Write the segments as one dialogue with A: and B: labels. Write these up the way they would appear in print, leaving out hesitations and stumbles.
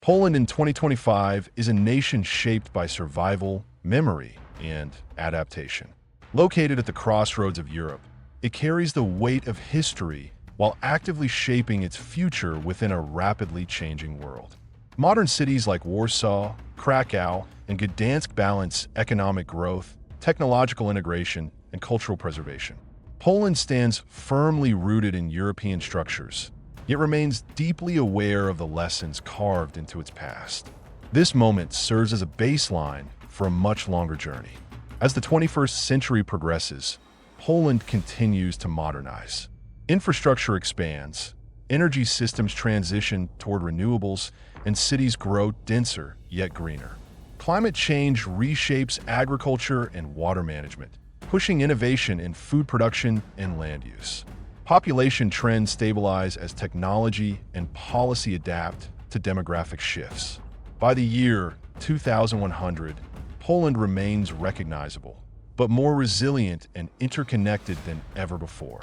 A: Poland in 2025 is a nation shaped by survival, memory, and adaptation. Located at the crossroads of Europe, it carries the weight of history while actively shaping its future within a rapidly changing world. Modern cities like Warsaw, Krakow, and Gdansk balance economic growth, technological integration, and cultural preservation. Poland stands firmly rooted in European structures, yet remains deeply aware of the lessons carved into its past. This moment serves as a baseline for a much longer journey. As the 21st century progresses, Poland continues to modernize. Infrastructure expands, energy systems transition toward renewables, and cities grow denser yet greener. Climate change reshapes agriculture and water management, pushing innovation in food production and land use. Population trends stabilize as technology and policy adapt to demographic shifts. By the year 2100, Poland remains recognizable, but more resilient and interconnected than ever before.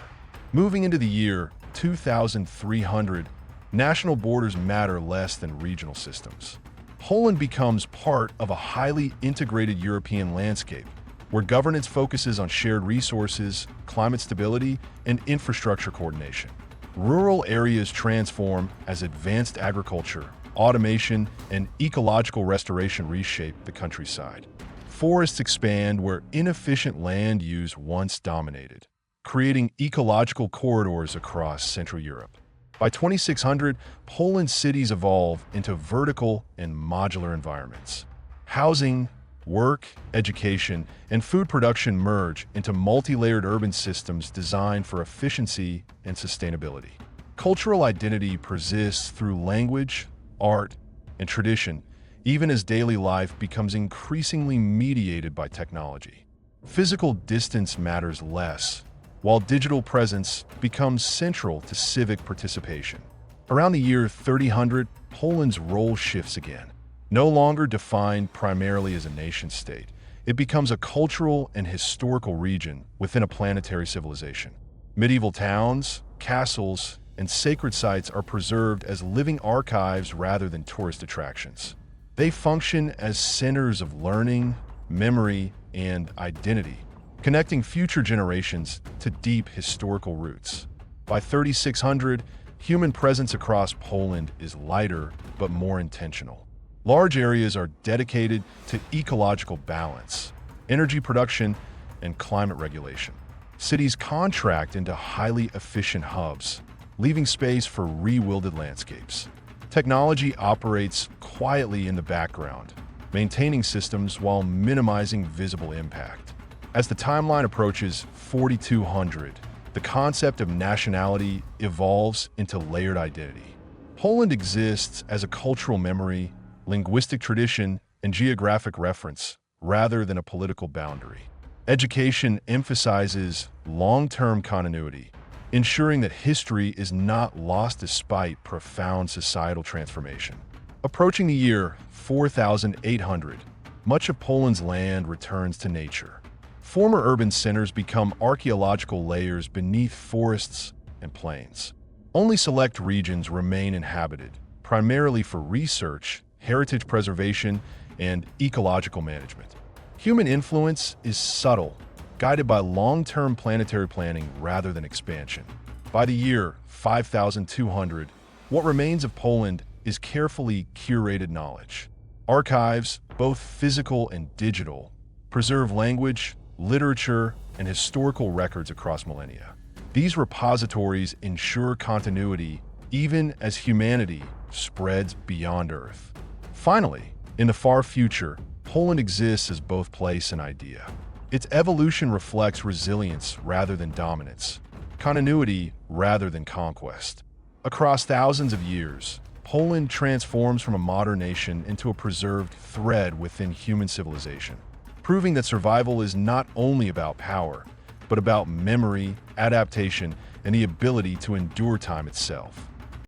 A: Moving into the year 2300, national borders matter less than regional systems. Poland becomes part of a highly integrated European landscape, where governance focuses on shared resources, climate stability, and infrastructure coordination. Rural areas transform as advanced agriculture, automation, and ecological restoration reshape the countryside. Forests expand where inefficient land use once dominated, creating ecological corridors across Central Europe. By 2600, Poland's cities evolve into vertical and modular environments. Housing, work, education, and food production merge into multi-layered urban systems designed for efficiency and sustainability. Cultural identity persists through language, art, and tradition, even as daily life becomes increasingly mediated by technology. Physical distance matters less, while digital presence becomes central to civic participation. Around the year 3000, Poland's role shifts again. No longer defined primarily as a nation-state, it becomes a cultural and historical region within a planetary civilization. Medieval towns, castles, and sacred sites are preserved as living archives rather than tourist attractions. They function as centers of learning, memory, and identity, connecting future generations to deep historical roots. By 3600, human presence across Poland is lighter but more intentional. Large areas are dedicated to ecological balance, energy production, and climate regulation. Cities contract into highly efficient hubs, leaving space for re-wielded landscapes. Technology operates quietly in the background, maintaining systems while minimizing visible impact. As the timeline approaches 4200, the concept of nationality evolves into layered identity. Poland exists as a cultural memory, linguistic tradition, and geographic reference, rather than a political boundary. Education emphasizes long-term continuity, ensuring that history is not lost despite profound societal transformation. Approaching the year 4800, much of Poland's land returns to nature. Former urban centers become archaeological layers beneath forests and plains. Only select regions remain inhabited, primarily for research, heritage preservation, and ecological management. Human influence is subtle, guided by long-term planetary planning rather than expansion. By the year 5200, what remains of Poland is carefully curated knowledge. Archives, both physical and digital, preserve language, literature, and historical records across millennia. These repositories ensure continuity even as humanity spreads beyond Earth. Finally, in the far future, Poland exists as both place and idea. Its evolution reflects resilience rather than dominance, continuity rather than conquest. Across thousands of years, Poland transforms from a modern nation into a preserved thread within human civilization, proving that survival is not only about power, but about memory, adaptation, and the ability to endure time itself.